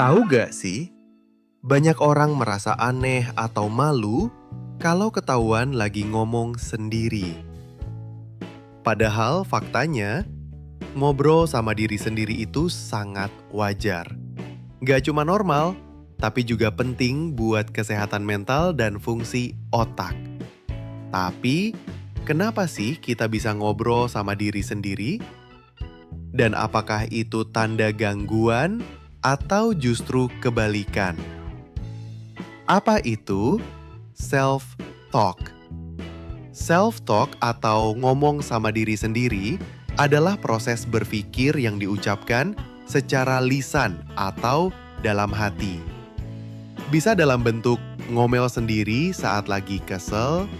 Tahu gak sih, banyak orang merasa aneh atau malu kalau ketahuan lagi ngomong sendiri. Padahal faktanya, ngobrol sama diri sendiri itu sangat wajar. Gak cuma normal, tapi juga penting buat kesehatan mental dan fungsi otak. Tapi, kenapa sih kita bisa ngobrol sama diri sendiri? Dan apakah itu tanda gangguan atau justru kebalikan? Apa itu self-talk? Self-talk atau ngomong sama diri sendiri adalah proses berpikir yang diucapkan secara lisan atau dalam hati. Bisa dalam bentuk ngomel sendiri saat lagi kesel,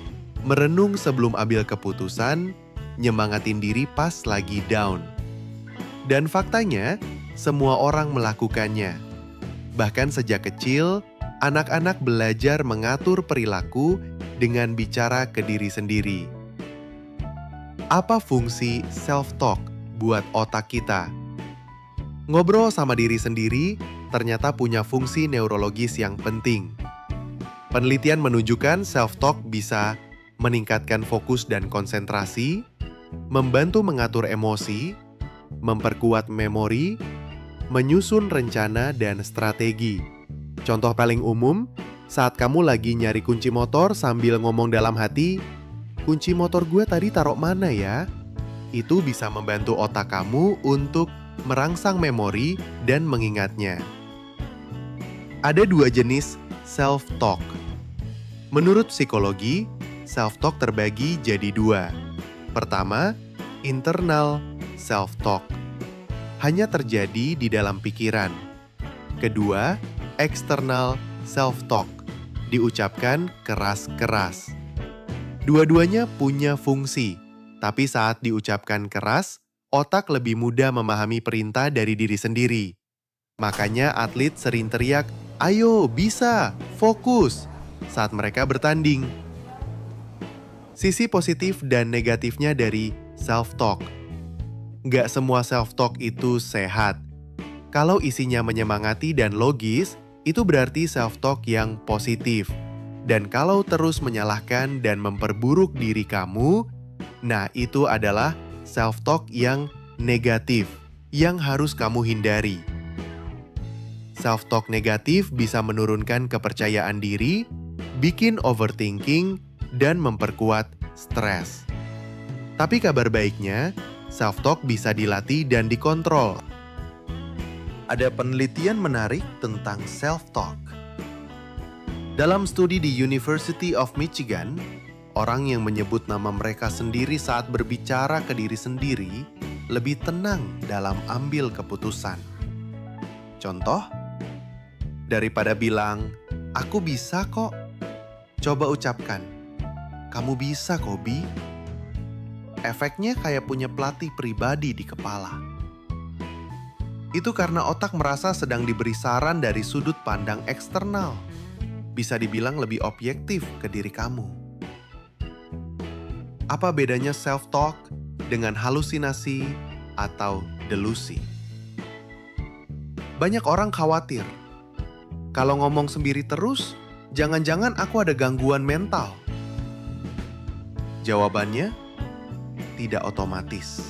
merenung sebelum ambil keputusan, nyemangatin diri pas lagi down. Dan faktanya, semua orang melakukannya. Bahkan sejak kecil, anak-anak belajar mengatur perilaku dengan bicara ke diri sendiri. Apa fungsi self-talk buat otak kita? Ngobrol sama diri sendiri ternyata punya fungsi neurologis yang penting. Penelitian menunjukkan self-talk bisa meningkatkan fokus dan konsentrasi, membantu mengatur emosi, memperkuat memori, menyusun rencana dan strategi. Contoh paling umum, saat kamu lagi nyari kunci motor sambil ngomong dalam hati, "Kunci motor gue tadi taruh mana ya?" Itu bisa membantu otak kamu untuk merangsang memori dan mengingatnya. Ada dua jenis self-talk. Menurut psikologi, self-talk terbagi jadi dua. Pertama, internal self-talk. Hanya terjadi di dalam pikiran. Kedua, external self-talk. Diucapkan keras-keras. Dua-duanya punya fungsi, tapi saat diucapkan keras, otak lebih mudah memahami perintah dari diri sendiri. Makanya atlet sering teriak, "Ayo, bisa, fokus," saat mereka bertanding. Sisi positif dan negatifnya dari self-talk. Nggak semua self-talk itu sehat. Kalau isinya menyemangati dan logis, itu berarti self-talk yang positif. Dan kalau terus menyalahkan dan memperburuk diri kamu, nah itu adalah self-talk yang negatif, yang harus kamu hindari. Self-talk negatif bisa menurunkan kepercayaan diri, bikin overthinking, dan memperkuat stres. Tapi kabar baiknya, self-talk bisa dilatih dan dikontrol. Ada penelitian menarik tentang self-talk. Dalam studi di University of Michigan, orang yang menyebut nama mereka sendiri saat berbicara ke diri sendiri lebih tenang dalam ambil keputusan. Contoh, daripada bilang, "Aku bisa kok," coba ucapkan, "Kamu bisa kok, Bi." Efeknya kayak punya pelatih pribadi di kepala. Itu karena otak merasa sedang diberi saran dari sudut pandang eksternal. Bisa dibilang lebih objektif ke diri kamu. Apa bedanya self-talk dengan halusinasi atau delusi? Banyak orang khawatir. Kalau ngomong sendiri terus, jangan-jangan aku ada gangguan mental. Jawabannya, tidak otomatis.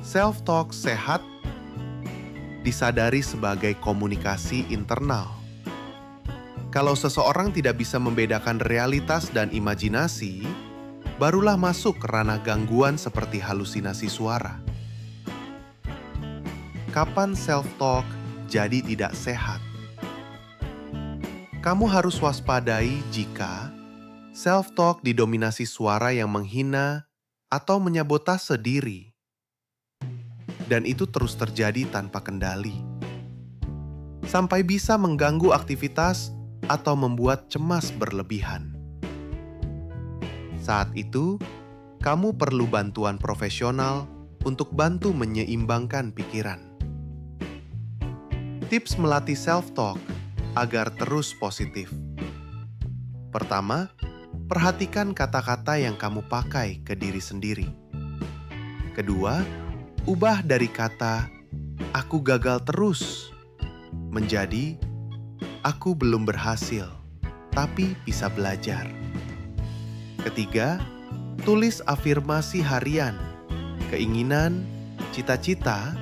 Self-talk sehat disadari sebagai komunikasi internal. Kalau seseorang tidak bisa membedakan realitas dan imajinasi, barulah masuk ke ranah gangguan seperti halusinasi suara. Kapan self-talk jadi tidak sehat? Kamu harus waspadai jika self-talk didominasi suara yang menghina atau menyabotase diri. Dan itu terus terjadi tanpa kendali. Sampai bisa mengganggu aktivitas atau membuat cemas berlebihan. Saat itu, kamu perlu bantuan profesional untuk bantu menyeimbangkan pikiran. Tips melatih self-talk agar terus positif. Pertama, perhatikan kata-kata yang kamu pakai ke diri sendiri. Kedua, ubah dari kata "aku gagal terus" menjadi aku belum berhasil, tapi bisa belajar. Ketiga, tulis afirmasi harian, keinginan, cita-cita,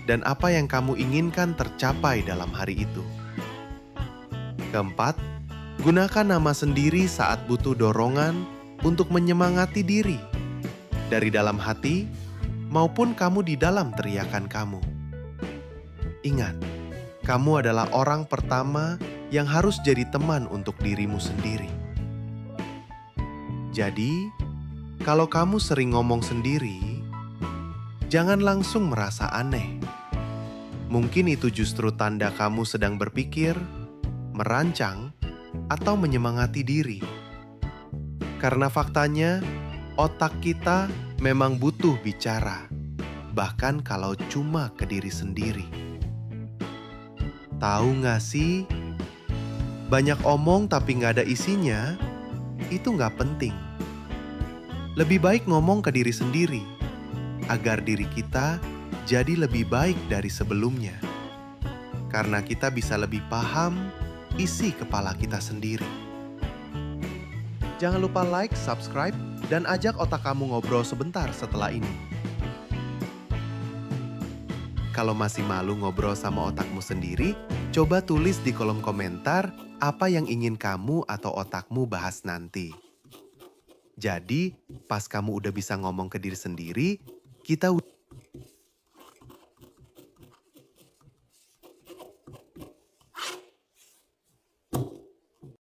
dan apa yang kamu inginkan tercapai dalam hari itu. Keempat, gunakan nama sendiri saat butuh dorongan untuk menyemangati diri, dari dalam hati maupun kamu di dalam teriakan kamu. Ingat, kamu adalah orang pertama yang harus jadi teman untuk dirimu sendiri. Jadi, kalau kamu sering ngomong sendiri, jangan langsung merasa aneh. Mungkin itu justru tanda kamu sedang berpikir, merancang, atau menyemangati diri. Karena faktanya, otak kita memang butuh bicara, bahkan kalau cuma ke diri sendiri. Tahu nggak sih, banyak omong tapi nggak ada isinya, itu nggak penting. Lebih baik ngomong ke diri sendiri, agar diri kita jadi lebih baik dari sebelumnya. Karena kita bisa lebih paham isi kepala kita sendiri. Jangan lupa like, subscribe, dan ajak otak kamu ngobrol sebentar setelah ini. Kalau masih malu ngobrol sama otakmu sendiri, coba tulis di kolom komentar apa yang ingin kamu atau otakmu bahas nanti. Jadi, pas kamu udah bisa ngomong ke diri sendiri, kita